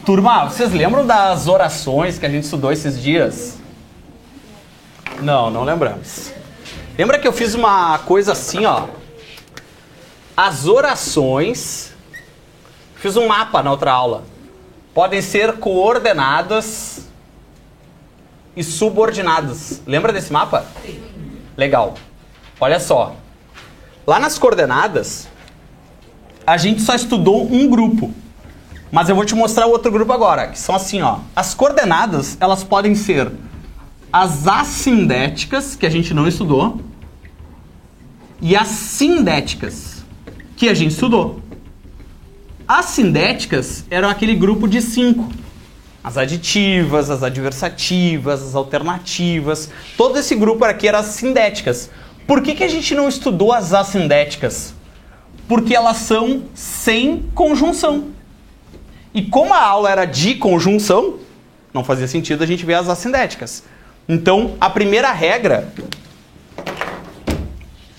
Turma, vocês lembram das orações que a gente estudou esses dias? Não lembramos. Lembra que eu fiz uma coisa assim, ó? As orações, fiz um mapa na outra aula, podem ser coordenadas e subordinadas. Lembra desse mapa? Sim. Legal. Olha só. Lá nas coordenadas, a gente só estudou um grupo. Mas eu vou te mostrar o outro grupo agora, que são assim, ó. As coordenadas, elas podem ser as assindéticas, que a gente não estudou, e as sindéticas, que a gente estudou. As sindéticas eram aquele grupo de 5. As aditivas, as adversativas, as alternativas. Todo esse grupo aqui era as sindéticas. Por que a gente não estudou as assindéticas? Porque elas são sem conjunção. E como a aula era de conjunção, não fazia sentido a gente ver as assindéticas. Então, a primeira regra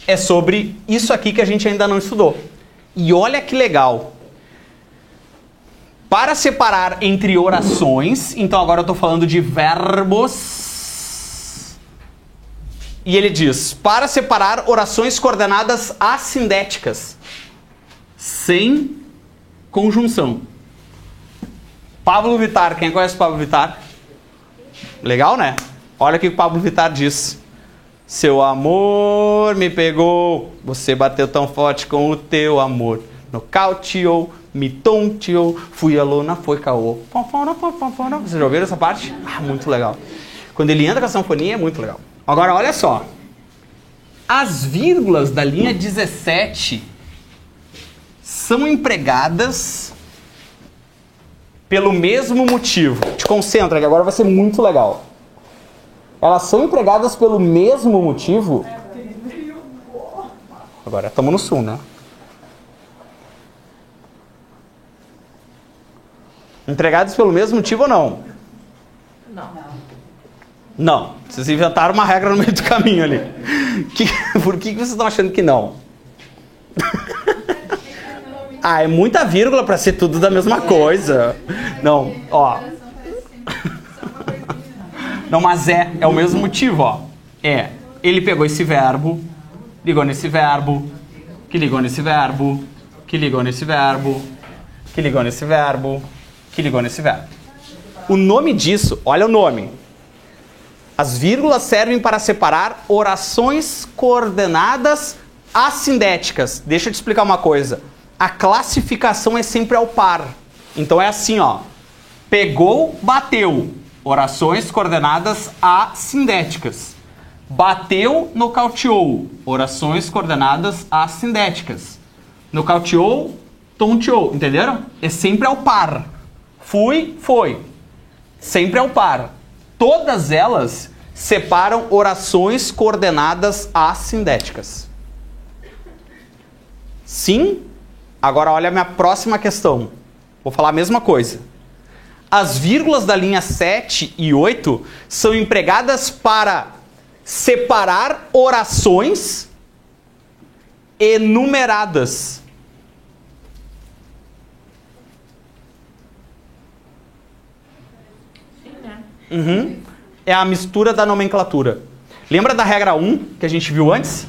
é sobre isso aqui que a gente ainda não estudou. E olha que legal. Para separar entre orações, então agora eu estou falando de verbos. E ele diz, para separar orações coordenadas assindéticas, sem conjunção. Pablo Vittar, quem conhece o Pablo Vittar? Legal, né? Olha o que o Pablo Vittar diz. Seu amor me pegou, você bateu tão forte com o teu amor. Nocauteou, me tonteou, fui a lona, foi caô. Vocês já ouviram essa parte? Ah, muito legal. Quando ele entra com a sanfoninha, é muito legal. Agora, olha só. As vírgulas da linha 17 são empregadas pelo mesmo motivo. Te concentra, que agora vai ser muito legal. Elas são empregadas pelo mesmo motivo. Agora estamos no sul, né? Empregadas pelo mesmo motivo ou não? Não. Vocês inventaram uma regra no meio do caminho ali. Por que vocês estão achando que não? Ah, é muita vírgula para ser tudo da mesma coisa. Não, ó. Não, mas é o mesmo motivo, ó. Ele pegou esse verbo, ligou nesse verbo, que ligou nesse verbo, que ligou nesse verbo, que ligou nesse verbo, que ligou nesse verbo. O nome disso, olha o nome. As vírgulas servem para separar orações coordenadas assindéticas. Deixa eu te explicar uma coisa. A classificação é sempre ao par. Então é assim, ó. Pegou, bateu. Orações coordenadas assindéticas. Bateu, nocauteou. Orações coordenadas assindéticas. Nocauteou, tonteou. Entenderam? É sempre ao par. Fui, foi. Sempre ao par. Todas elas separam orações coordenadas assindéticas. Sim? Agora olha a minha próxima questão. Vou falar a mesma coisa. As vírgulas da linha 7 e 8 são empregadas para separar orações enumeradas. Sim, né? Uhum. É a mistura da nomenclatura. Lembra da regra 1 que a gente viu antes?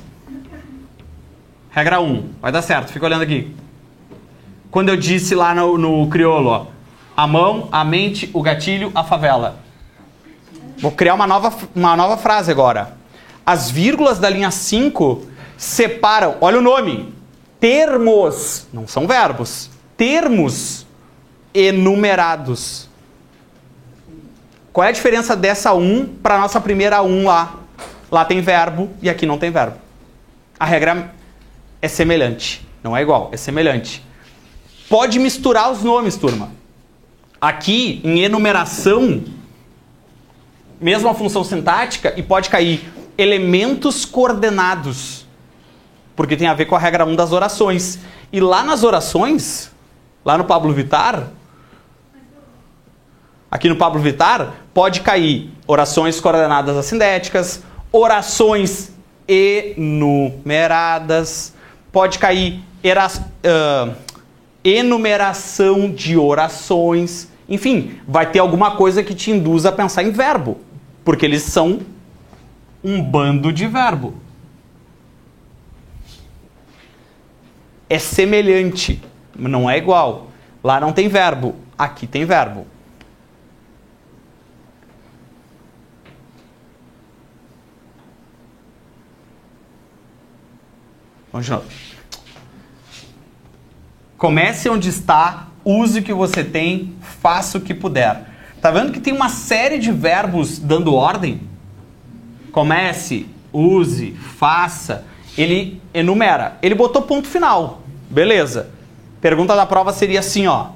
Regra 1. Vai dar certo, fica olhando aqui. Quando eu disse lá no crioulo, ó, a mão, a mente, o gatilho, a favela. Vou criar uma nova frase agora. As vírgulas da linha 5 separam, olha o nome, termos, não são verbos, termos enumerados. Qual é a diferença dessa 1 para a nossa primeira 1 lá? Lá tem verbo e aqui não tem verbo. A regra é semelhante, não é igual, é semelhante. Pode misturar os nomes, turma. Aqui, em enumeração, mesma função sintática, e pode cair elementos coordenados, porque tem a ver com a regra 1 das orações. E lá nas orações, lá no Pablo Vittar, aqui no Pablo Vittar, pode cair orações coordenadas assindéticas, orações enumeradas, pode cair enumeração de orações. Enfim, vai ter alguma coisa que te induza a pensar em verbo, porque eles são um bando de verbo. É semelhante, não é igual. Lá não tem verbo, aqui tem verbo. Vamos de novo. Comece onde está, use o que você tem, faça o que puder. Tá vendo que tem uma série de verbos dando ordem? Comece, use, faça. Ele enumera. Ele botou ponto final. Beleza. Pergunta da prova seria assim, ó.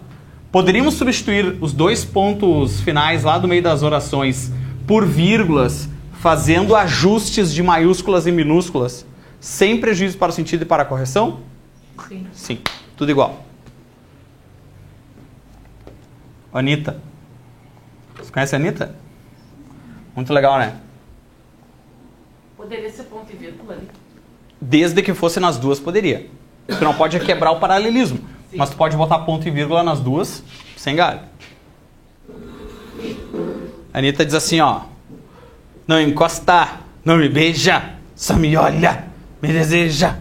Poderíamos substituir os dois pontos finais lá do meio das orações por vírgulas, fazendo ajustes de maiúsculas e minúsculas, sem prejuízo para o sentido e para a correção? Sim. Sim. Tudo igual. Anitta. Você conhece a Anitta? Muito legal, né? Poderia ser ponto e vírgula ali. Desde que fosse nas duas, poderia. Tu não pode quebrar o paralelismo. Sim. Mas tu pode botar ponto e vírgula nas duas, sem galho. A Anitta diz assim, ó. Não encosta, não me beija, só me olha, me deseja.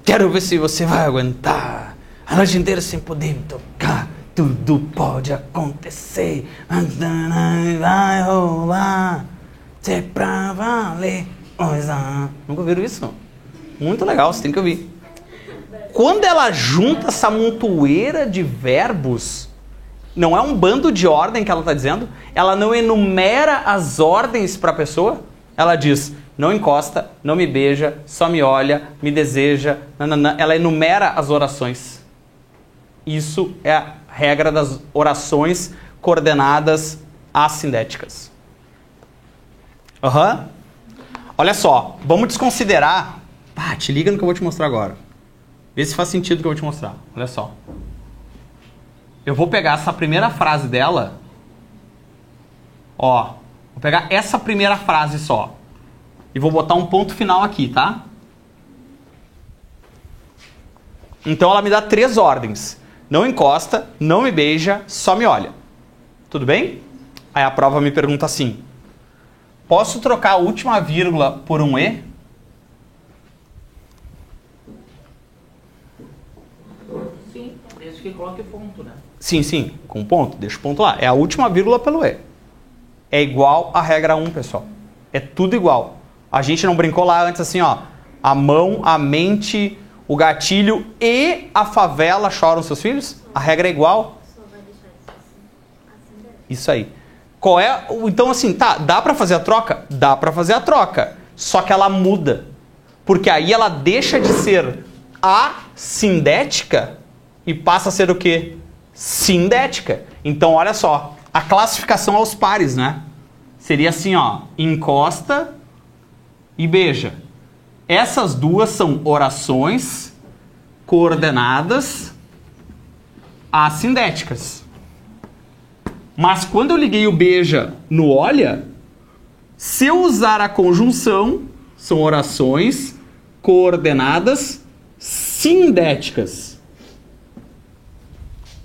Quero ver se você vai aguentar. A noite inteira sem poder me tocar. Tudo pode acontecer. Vai rolar. Se é pra valer. Nunca ouviram isso? Muito legal, você tem que ouvir. Quando ela junta essa montoeira de verbos, não é um bando de ordem que ela está dizendo, ela não enumera as ordens para a pessoa, ela diz, não encosta, não me beija, só me olha, me deseja, nananã. Ela enumera as orações. Isso é a regra das orações coordenadas assindéticas. Olha só, vamos desconsiderar... te liga no que eu vou te mostrar agora. Vê se faz sentido o que eu vou te mostrar. Olha só. Eu vou pegar essa primeira frase dela. Ó. Vou pegar essa primeira frase só. E vou botar um ponto final aqui, tá? Então ela me dá 3 ordens. Não encosta, não me beija, só me olha. Tudo bem? Aí a prova me pergunta assim. Posso trocar a última vírgula por um E? Sim, desde que coloque ponto, né? Sim, sim, com ponto. Deixa o ponto lá. É a última vírgula pelo E. É igual à regra 1, pessoal. É tudo igual. A gente não brincou lá antes assim, ó. A mão, a mente, o gatilho e a favela choram seus filhos? A regra é igual? Isso aí. Qual é? Então assim, tá, dá pra fazer a troca? Dá pra fazer a troca. Só que ela muda. Porque aí ela deixa de ser assindética e passa a ser o quê? Sindética. Então olha só, a classificação aos pares, né? Seria assim, ó, encosta e beija. Essas duas são orações coordenadas assindéticas. Mas quando eu liguei o beija no olha, se eu usar a conjunção, são orações coordenadas sindéticas.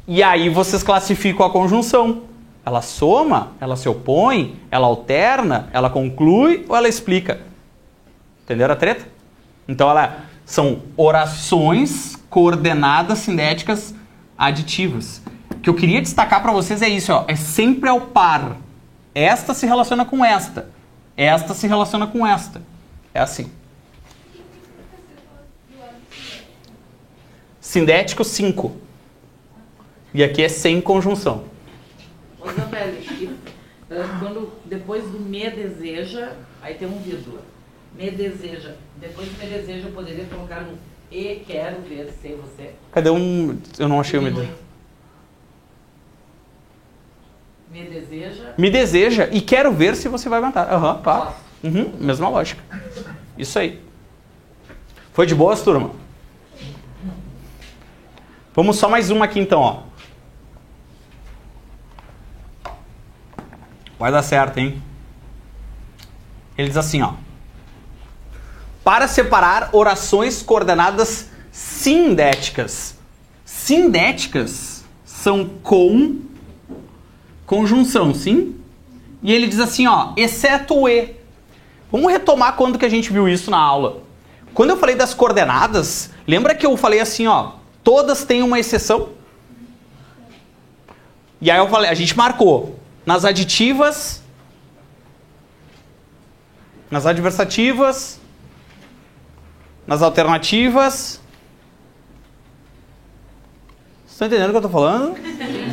E aí vocês classificam a conjunção. Ela soma, ela se opõe, ela alterna, ela conclui ou ela explica. Entenderam a treta? Então são orações coordenadas sindéticas aditivas. O que eu queria destacar para vocês é isso, ó, é sempre ao par. Esta se relaciona com esta. Esta se relaciona com esta. É assim. Sindético 5. E aqui é sem conjunção. Ô, Isabelle, quando depois do me deseja, aí tem um vírgula. Me deseja. Depois do me deseja, eu poderia colocar um e quero ver se você. Cadê um... Eu não achei o me deseja. Me deseja. Me deseja e quero ver se você vai aguentar. Tá. Mesma lógica. Isso aí. Foi de boas, turma? Vamos só mais uma aqui então, ó. Vai dar certo, hein? Ele diz assim, ó. Para separar orações coordenadas sindéticas. Sindéticas são com conjunção, sim? E ele diz assim, ó, exceto o e. Vamos retomar quando que a gente viu isso na aula. Quando eu falei das coordenadas, lembra que eu falei assim, ó, todas têm uma exceção? E aí eu falei, a gente marcou nas aditivas, nas adversativas, nas alternativas. Vocês estão entendendo o que eu estou falando?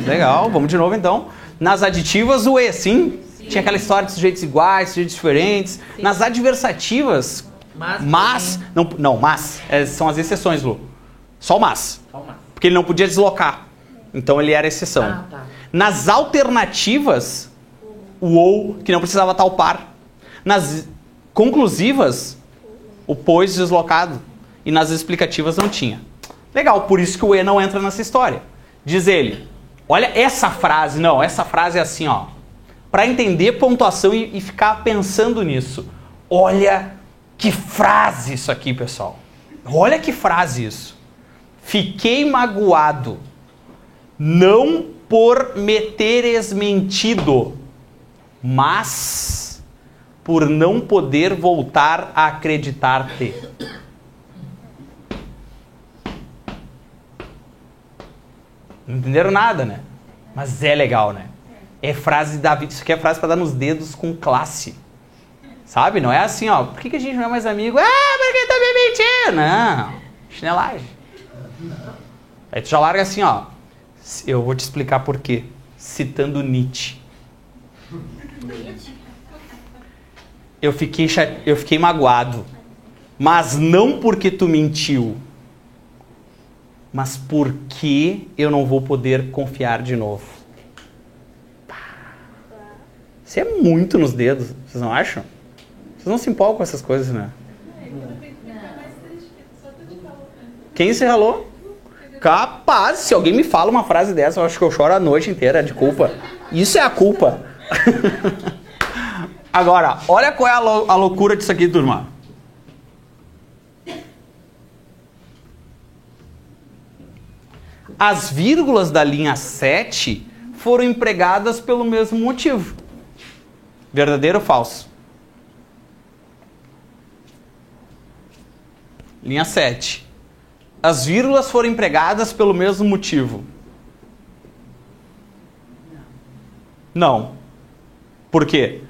Legal, vamos de novo então. Nas aditivas, o e, sim? Tinha aquela história de sujeitos iguais, sujeitos diferentes. Sim. Nas adversativas, mas são as exceções, Lu. Só o mas. Porque ele não podia deslocar. Então ele era exceção. Ah, tá. Nas alternativas, o ou, que não precisava estar ao par. Nas conclusivas, o pois deslocado. E nas explicativas não tinha. Legal, por isso que o e não entra nessa história. Diz ele, olha essa frase, não, essa frase é assim, ó. Para entender pontuação e ficar pensando nisso. Olha que frase isso aqui, pessoal. Olha que frase isso. Fiquei magoado, não por me teres mentido, mas por não poder voltar a acreditar-te. Não entenderam nada, né? Mas é legal, né? É frase da vida. Isso aqui é frase para dar nos dedos com classe. Sabe? Não é assim, ó. Por que a gente não é mais amigo? Ah, porque tá me mentindo. Não. Chinelagem. Aí tu já larga assim, ó. Eu vou te explicar por quê. Citando Nietzsche. Eu fiquei magoado. Mas não porque tu mentiu. Mas porque eu não vou poder confiar de novo. Isso é muito nos dedos, vocês não acham? Vocês não se empolgam com essas coisas, né? Quem se ralou? Capaz, se alguém me fala uma frase dessa, eu acho que eu choro a noite inteira de culpa. Isso é a culpa. Agora, olha qual é a loucura disso aqui, turma. As vírgulas da linha 7 foram empregadas pelo mesmo motivo. Verdadeiro ou falso? Linha 7. As vírgulas foram empregadas pelo mesmo motivo. Não. Por quê?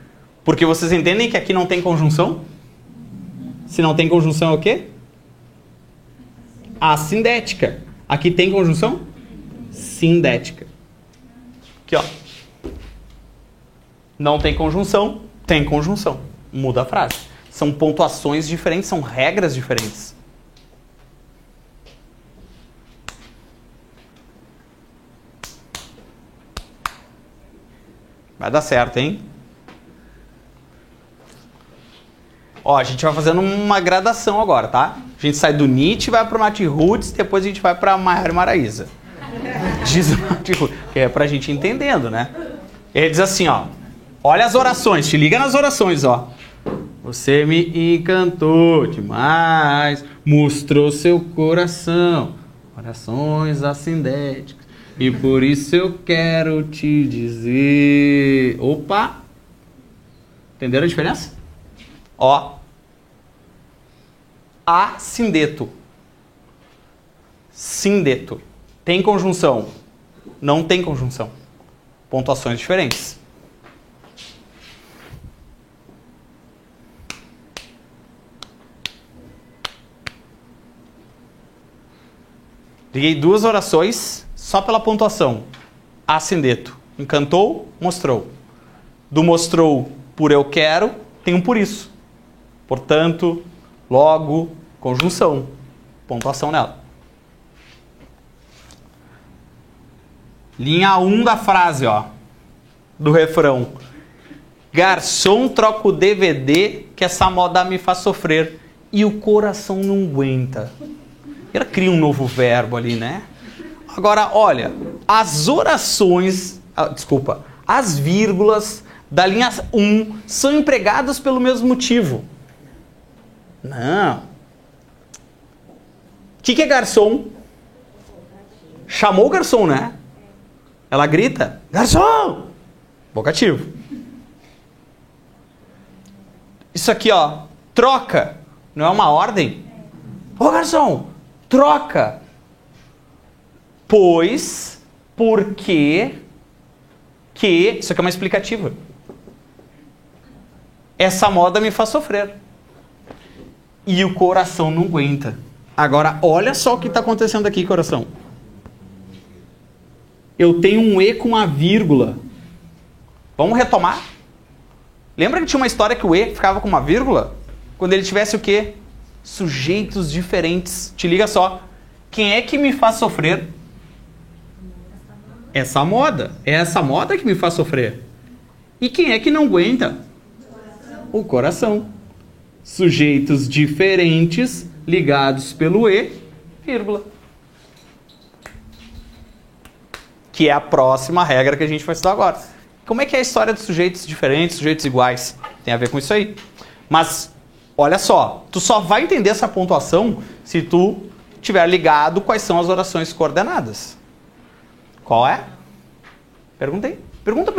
Porque vocês entendem que aqui não tem conjunção? Se não tem conjunção é o quê? Assindética. Aqui tem conjunção? Sindética. Aqui, ó. Não tem conjunção, tem conjunção. Muda a frase. São pontuações diferentes, são regras diferentes. Vai dar certo, hein? Ó, a gente vai fazendo uma gradação agora, tá? A gente sai do Nietzsche, vai pro Nath Roots, depois a gente vai pra Maiara Maraíza. Diz o Nath Roots, que é pra gente ir entendendo, né? Ele diz assim, ó. Olha as orações, te liga nas orações, ó. Você me encantou demais, mostrou seu coração, orações assindéticas, e por isso eu quero te dizer... Opa! Entenderam a diferença? Ó. Assindeto. Sindeto. Tem conjunção? Não tem conjunção. Pontuações diferentes. Liguei duas orações só pela pontuação. Assindeto. Encantou, mostrou. Do mostrou por eu quero, tem um por isso. Portanto, logo, conjunção. Pontuação nela. Linha 1 da frase, ó. Do refrão. Garçom, troca o DVD que essa moda me faz sofrer. E o coração não aguenta. Ela cria um novo verbo ali, né? Agora, olha, as orações, as vírgulas da linha 1 são empregadas pelo mesmo motivo. Não. O que é garçom? Chamou o garçom, né? Ela grita, garçom! Vocativo. Isso aqui, ó, troca. Não é uma ordem? Ô, garçom, troca. Pois, porque, que... Isso aqui é uma explicativa. Essa moda me faz sofrer. E o coração não aguenta. Agora, olha só o que está acontecendo aqui, coração. Eu tenho um E com uma vírgula. Vamos retomar? Lembra que tinha uma história que o E ficava com uma vírgula? Quando ele tivesse o quê? Sujeitos diferentes. Te liga só. Quem é que me faz sofrer? Essa moda. É essa moda que me faz sofrer. E quem é que não aguenta? O coração. Sujeitos diferentes ligados pelo E, vírgula. Que é a próxima regra que a gente vai estudar agora. Como é que é a história dos sujeitos diferentes, sujeitos iguais? Tem a ver com isso aí. Mas, olha só, tu só vai entender essa pontuação se tu tiver ligado quais são as orações coordenadas. Qual é? Perguntei. Pergunta.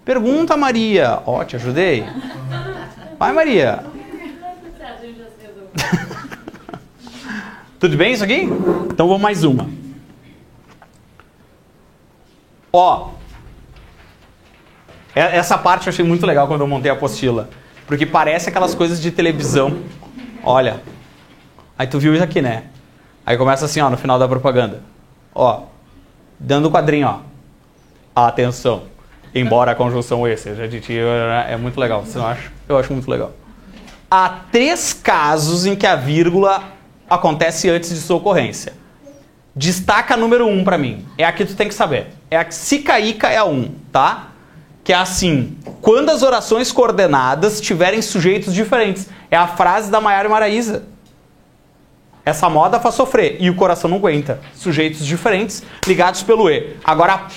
Pergunta, Maria. Ó, te ajudei. Vai, Maria. Tudo bem isso aqui? Então vamos mais uma. Ó. Essa parte eu achei muito legal quando eu montei a apostila. Porque parece aquelas coisas de televisão. Olha. Aí tu viu isso aqui, né? Aí começa assim, ó, no final da propaganda. Ó. Dando o quadrinho, ó. Atenção. Embora a conjunção E seja aditiva, é muito legal. Você não acha? Eu acho muito legal. Há 3 casos em que a vírgula acontece antes de sua ocorrência. Destaca número 1 pra mim. É a que tu tem que saber. É a Sicaica é a 1, tá? Que é assim. Quando as orações coordenadas tiverem sujeitos diferentes. É a frase da Maiara e Maraísa. Essa moda faz sofrer. E o coração não aguenta. Sujeitos diferentes ligados pelo E. Agora,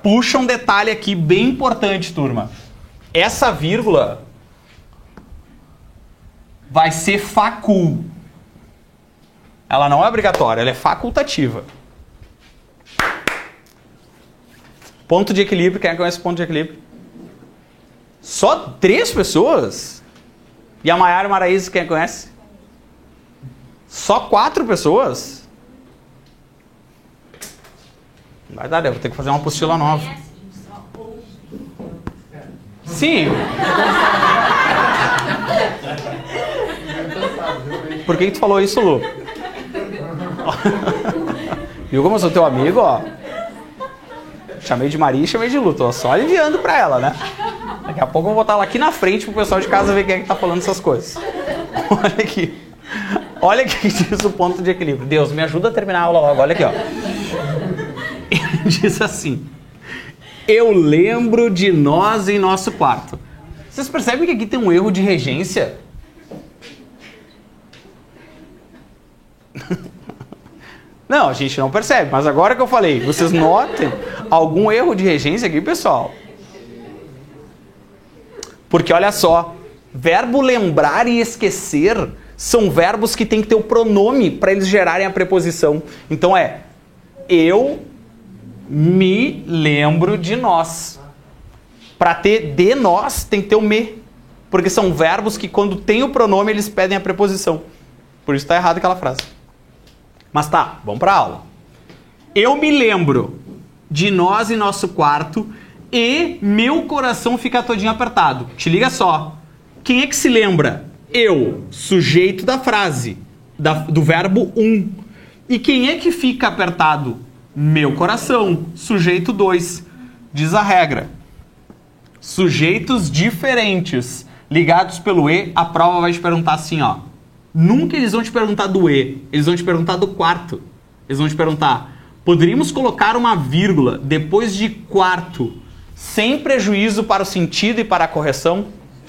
puxa um detalhe aqui bem importante, turma. Essa vírgula vai ser facul. Ela não é obrigatória, ela é facultativa. Ponto de equilíbrio, quem conhece ponto de equilíbrio? Só 3 pessoas? E a Maiara e Maraísa, quem conhece? Só 4 pessoas? Não vai dar, eu vou ter que fazer uma apostila nova. Sim. Por que tu falou isso, Lu? Viu como eu sou teu amigo, ó? Chamei de Maria e chamei de Lu. Tô só aliviando pra ela, né? Daqui a pouco eu vou botar ela aqui na frente pro pessoal de casa ver quem é que tá falando essas coisas. Olha aqui. Olha o que diz o ponto de equilíbrio. Deus, me ajuda a terminar a aula logo. Olha aqui, ó. Ele diz assim. Eu lembro de nós em nosso quarto. Vocês percebem que aqui tem um erro de regência? Não, a gente não percebe, mas agora que eu falei, vocês notem algum erro de regência aqui, pessoal? Porque olha só, verbo lembrar e esquecer são verbos que tem que ter o pronome para eles gerarem a preposição. Então é, eu me lembro de nós. Para ter de nós, tem que ter o me. Porque são verbos que quando tem o pronome, eles pedem a preposição. Por isso está errado aquela frase. Mas tá, vamos para a aula. Eu me lembro de nós em nosso quarto e meu coração fica todinho apertado. Te liga só. Quem é que se lembra? Eu, sujeito da frase, do verbo E quem é que fica apertado? Meu coração, sujeito 2. Diz a regra. Sujeitos diferentes ligados pelo E, a prova vai te perguntar assim, ó. Nunca eles vão te perguntar do E, eles vão te perguntar do quarto. Eles vão te perguntar, poderíamos colocar uma vírgula depois de quarto, sem prejuízo para o sentido e para a correção?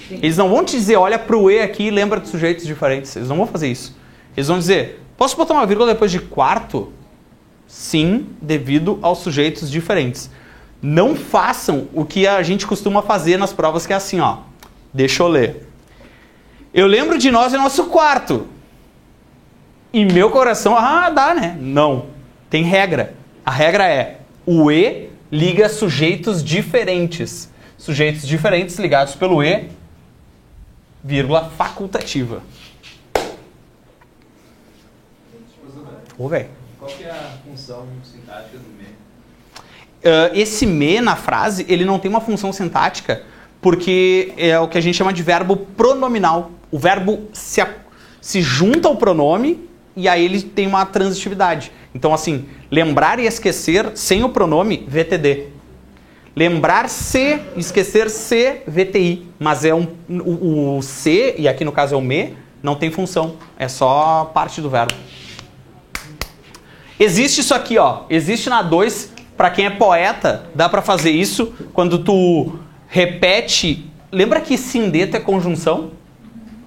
Sim. Eles não vão te dizer, olha para o E aqui e lembra de sujeitos diferentes. Eles não vão fazer isso. Eles vão dizer, posso botar uma vírgula depois de quarto? Sim, devido aos sujeitos diferentes. Não façam o que a gente costuma fazer nas provas, que é assim, ó. Deixa eu ler. Eu lembro de nós em nosso quarto. E meu coração, dá, né? Não. Tem regra. A regra é, o E liga sujeitos diferentes. Sujeitos diferentes ligados pelo E, vírgula facultativa. Ô, velho. Qual que é a função sintática do me? Esse me na frase, ele não tem uma função sintática porque é o que a gente chama de verbo pronominal. O verbo se junta ao pronome e aí ele tem uma transitividade. Então, assim, lembrar e esquecer sem o pronome, VTD. Lembrar-se, esquecer-se, VTI. Mas é o se, e aqui no caso é o me, não tem função. É só parte do verbo. Existe isso aqui, ó. Existe na 2, para quem é poeta, dá para fazer isso quando tu repete. Lembra que sindeto é conjunção?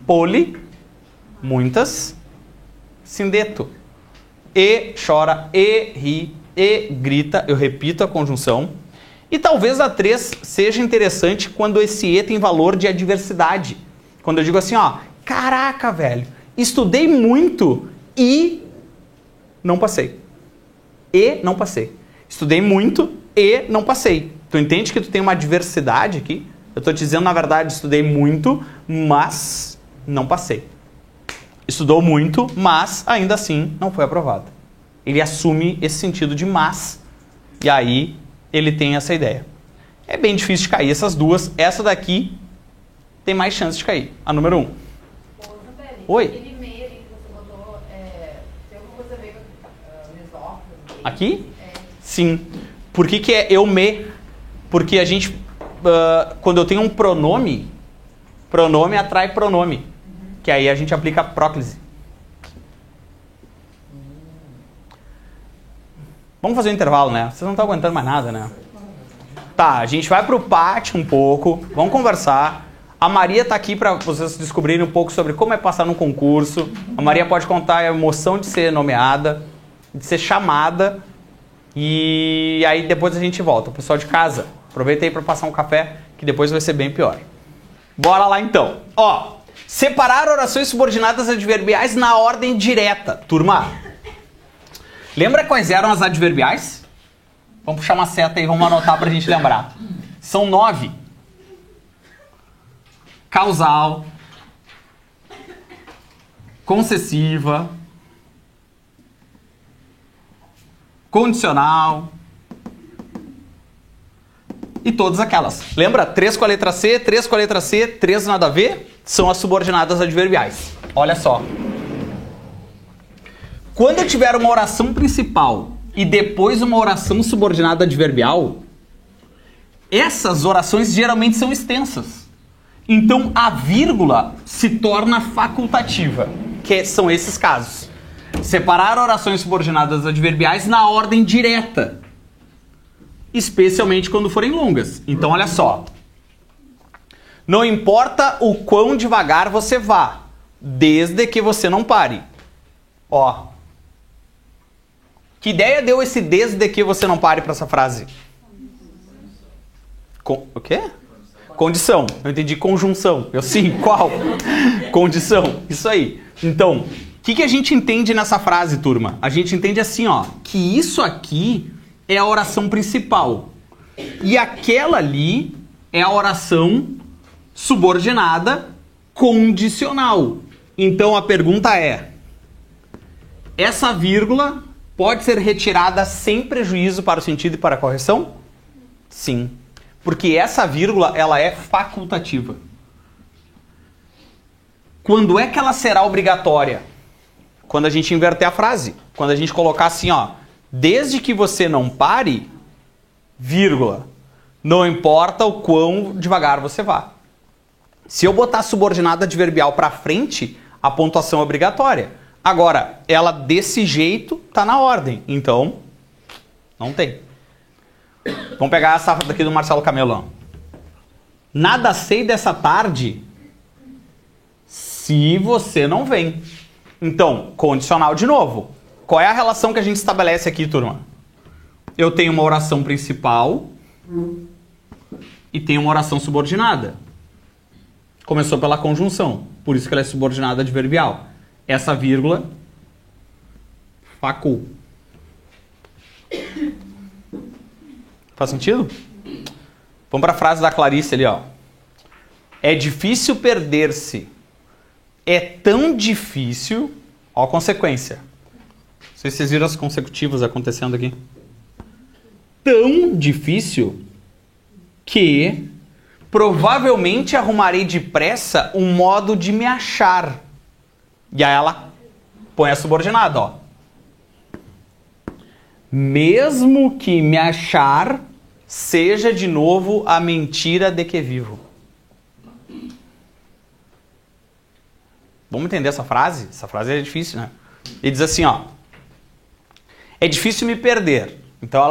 Poli, muitas, sindeto. E chora, e ri, e grita. Eu repito a conjunção. E talvez a 3 seja interessante quando esse e tem valor de adversidade. Quando eu digo assim, ó, caraca, velho, estudei muito e não passei. E não passei. Estudei muito e não passei. Tu entende que tu tem uma adversidade aqui? Eu tô te dizendo, na verdade, estudei muito, mas não passei. Estudou muito, mas ainda assim não foi aprovado. Ele assume esse sentido de mas, e aí ele tem essa ideia. É bem difícil de cair essas duas. Essa daqui tem mais chance de cair. A número 1. Oi? Aquele meio ali que você botou, tem alguma coisa a ver com mesóclise? Aqui? Sim. Por que é eu me? Porque a gente, quando eu tenho um pronome atrai pronome. Que aí a gente aplica próclise. Vamos fazer um intervalo, né? Vocês não estão aguentando mais nada, né? Tá, a gente vai pro pátio um pouco, vamos conversar. A Maria tá aqui para vocês descobrirem um pouco sobre como é passar num concurso. A Maria pode contar a emoção de ser nomeada, de ser chamada. E aí depois a gente volta. O pessoal de casa, aproveita aí para passar um café, que depois vai ser bem pior. Bora lá então. Ó, separar orações subordinadas adverbiais na ordem direta. Turma, lembra quais eram as adverbiais? Vamos puxar uma seta aí, vamos anotar pra gente lembrar. São 9. Causal, concessiva, condicional e todas aquelas. Lembra? 3 com a letra C, 3 com a letra C, 3 nada a ver, são as subordinadas adverbiais. Olha só. Quando eu tiver uma oração principal e depois uma oração subordinada adverbial, essas orações geralmente são extensas. Então a vírgula se torna facultativa, que são esses casos. Separar orações subordinadas adverbiais na ordem direta, especialmente quando forem longas. Então olha só. Não importa o quão devagar você vá, desde que você não pare. Ó. Que ideia deu esse desde que você não pare para essa frase? O quê? Condição. Eu entendi conjunção. Eu sim, qual? Condição. Isso aí. Então, o que a gente entende nessa frase, turma? A gente entende assim, ó, que isso aqui é a oração principal. E aquela ali é a oração subordinada condicional. Então a pergunta é: essa vírgula pode ser retirada sem prejuízo para o sentido e para a correção? Sim. Porque essa vírgula, ela é facultativa. Quando é que ela será obrigatória? Quando a gente inverter a frase. Quando a gente colocar assim, ó, desde que você não pare, vírgula, não importa o quão devagar você vá. Se eu botar subordinada adverbial para frente, a pontuação é obrigatória. Agora, ela desse jeito tá na ordem, então não tem. Vamos pegar essa daqui do Marcelo Camelão. Nada sei dessa tarde se você não vem. Então, condicional de novo. Qual é a relação que a gente estabelece aqui, turma? Eu tenho uma oração principal e tenho uma oração subordinada. Começou pela conjunção, por isso que ela é subordinada adverbial. Essa vírgula, facul. Faz sentido? Vamos para a frase da Clarice ali, ó. É difícil perder-se. É tão difícil... Ó a consequência. Não sei se vocês viram as consecutivas acontecendo aqui. Tão difícil que provavelmente arrumarei depressa um modo de me achar. E aí ela põe a subordinada, ó. Mesmo que me achar seja de novo a mentira de que vivo. Vamos entender essa frase? Essa frase é difícil, né? Ele diz assim, ó. É difícil me perder. Então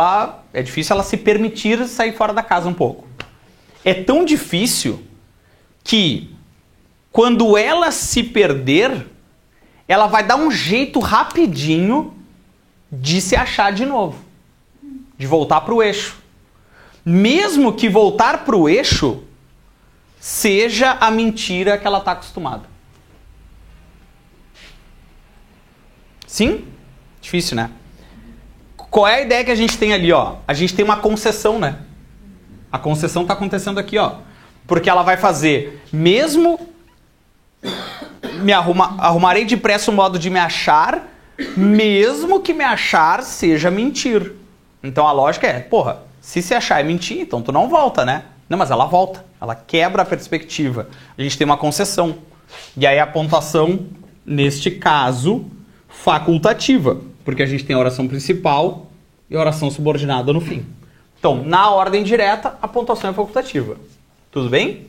é difícil ela se permitir sair fora da casa um pouco. É tão difícil que quando ela se perder, ela vai dar um jeito rapidinho de se achar de novo. De voltar para o eixo. Mesmo que voltar para o eixo seja a mentira que ela está acostumada. Sim? Difícil, né? Qual é a ideia que a gente tem ali, ó? A gente tem uma concessão, né? A concessão está acontecendo aqui, ó. Porque ela vai fazer, mesmo arrumarei depressa um modo de me achar, mesmo que me achar seja mentir. Então a lógica é, porra, se achar é mentir, então tu não volta, né? Não, mas ela volta. Ela quebra a perspectiva. A gente tem uma concessão. E aí a pontuação, neste caso, facultativa. Porque a gente tem a oração principal e a oração subordinada no fim. Então, na ordem direta, a pontuação é facultativa. Tudo bem?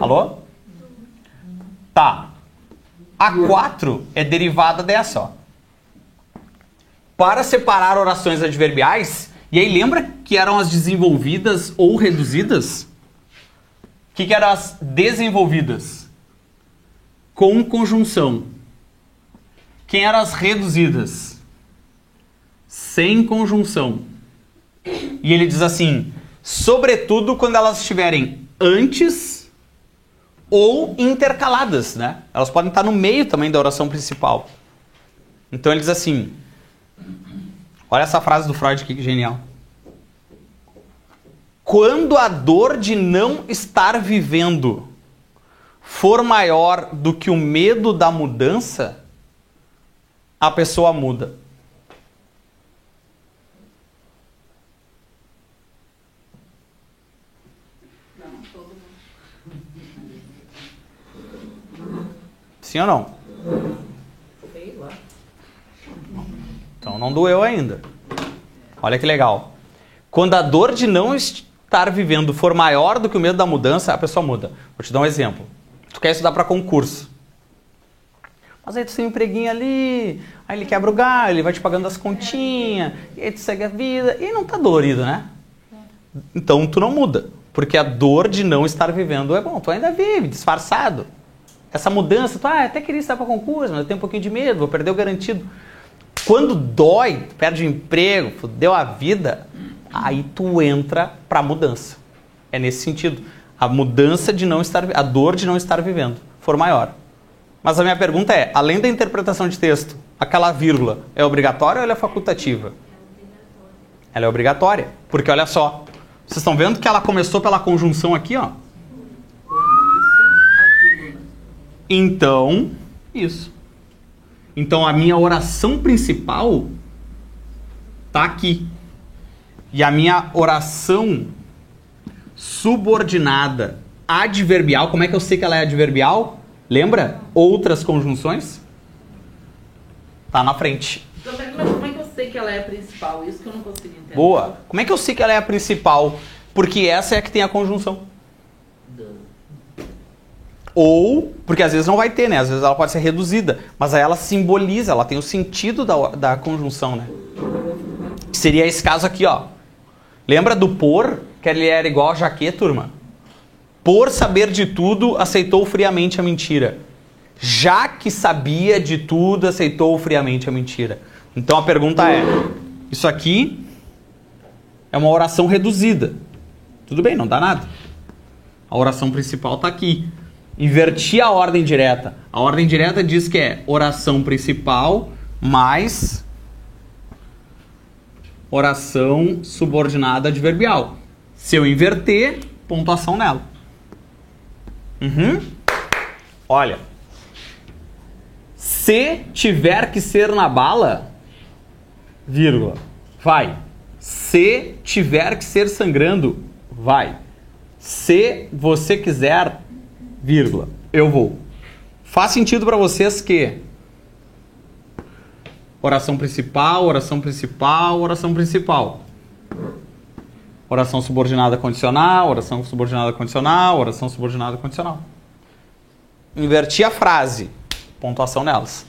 Alô? Tá. A 4 é derivada dessa, ó. Para separar orações adverbiais, e aí lembra que eram as desenvolvidas ou reduzidas? O que eram as desenvolvidas? Com conjunção. Quem eram as reduzidas? Sem conjunção. E ele diz assim, sobretudo quando elas estiverem antes ou intercaladas, né? Elas podem estar no meio também da oração principal. Então ele diz assim, olha essa frase do Freud aqui que genial. Quando a dor de não estar vivendo for maior do que o medo da mudança, a pessoa muda. Sim ou não? Sei lá. Então não doeu ainda. Olha que legal. Quando a dor de não estar vivendo for maior do que o medo da mudança, a pessoa muda. Vou te dar um exemplo. Tu quer estudar para concurso. Mas aí tu tem um empreguinho ali, aí ele quebra o galho, ele vai te pagando as continhas, e aí tu segue a vida, e não tá dolorido, né? Então tu não muda. Porque a dor de não estar vivendo é bom. Tu ainda vive, disfarçado. Essa mudança, tu até queria estar para concurso, mas eu tenho um pouquinho de medo, vou perder o garantido. Quando dói, perde o emprego, fudeu a vida, aí tu entra para a mudança. É nesse sentido. A mudança de não estar, a dor de não estar vivendo for maior. Mas a minha pergunta é, além da interpretação de texto, aquela vírgula é obrigatória ou ela é facultativa? Ela é obrigatória, porque olha só, vocês estão vendo que ela começou pela conjunção aqui, ó? Então, isso. Então a minha oração principal tá aqui. E a minha oração subordinada adverbial, como é que eu sei que ela é adverbial? Lembra? Outras conjunções? Tá na frente. Mas como é que eu sei que ela é a principal? Isso que eu não consigo entender. Boa. Como é que eu sei que ela é a principal? Porque essa é a que tem a conjunção. Ou, porque às vezes não vai ter, né? Às vezes ela pode ser reduzida. Mas aí ela simboliza, ela tem o sentido da conjunção, né? Seria esse caso aqui, ó. Lembra do por, que ele era igual a jaque, turma? Por saber de tudo, aceitou friamente a mentira. Já que sabia de tudo, aceitou friamente a mentira. Então a pergunta é, isso aqui é uma oração reduzida. Tudo bem, não dá nada. A oração principal está aqui. Inverti a ordem direta. A ordem direta diz que é oração principal mais oração subordinada adverbial. Se eu inverter, pontuação nela. Olha. Se tiver que ser na bala, vírgula, vai. Se tiver que ser sangrando, vai. Se você quiser, vírgula, eu vou. Faz sentido para vocês que oração principal, oração principal, oração principal. Oração subordinada condicional, oração subordinada condicional, oração subordinada condicional. Inverti a frase. Pontuação nelas.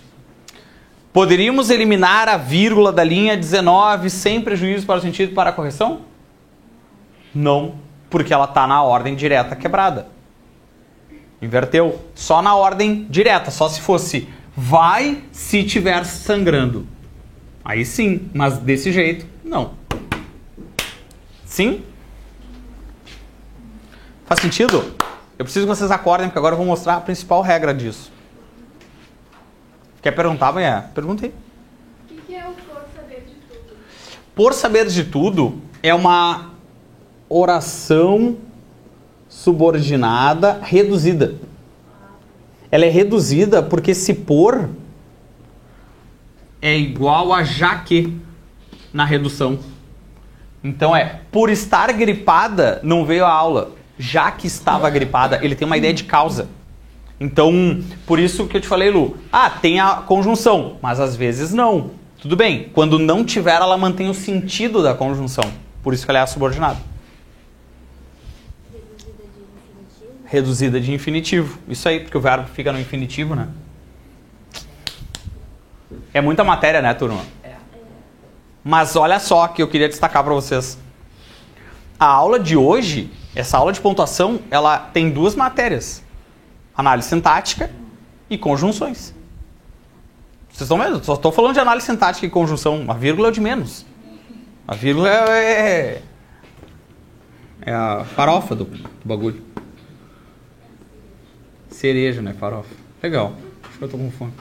Poderíamos eliminar a vírgula da linha 19 sem prejuízo para o sentido e para a correção? Não, porque ela está na ordem direta quebrada. Inverteu. Só na ordem direta, só se fosse vai se estiver sangrando. Aí sim, mas desse jeito, não. Sim? Faz sentido? Eu preciso que vocês acordem, porque agora eu vou mostrar a principal regra disso. Quer perguntar, Banhé? Perguntei. O que é o por saber de tudo? Por saber de tudo é uma oração subordinada reduzida. Ela é reduzida porque se por é igual a já que na redução. Então por estar gripada não veio a aula. Já que estava gripada, ele tem uma ideia de causa. Então, por isso que eu te falei, Lu, tem a conjunção, mas às vezes não. Tudo bem, quando não tiver, ela mantém o sentido da conjunção. Por isso que ela é a subordinada. Reduzida de infinitivo. Isso aí, porque o verbo fica no infinitivo, né? É muita matéria, né, turma? Mas olha só que eu queria destacar para vocês. A aula de hoje, essa aula de pontuação, ela tem duas matérias. Análise sintática e conjunções. Vocês estão vendo? Só estou falando de análise sintática e conjunção. A vírgula é o de menos. A vírgula é a farofa do bagulho. Cereja, né? Farofa. Legal. Acho que eu tô com fome.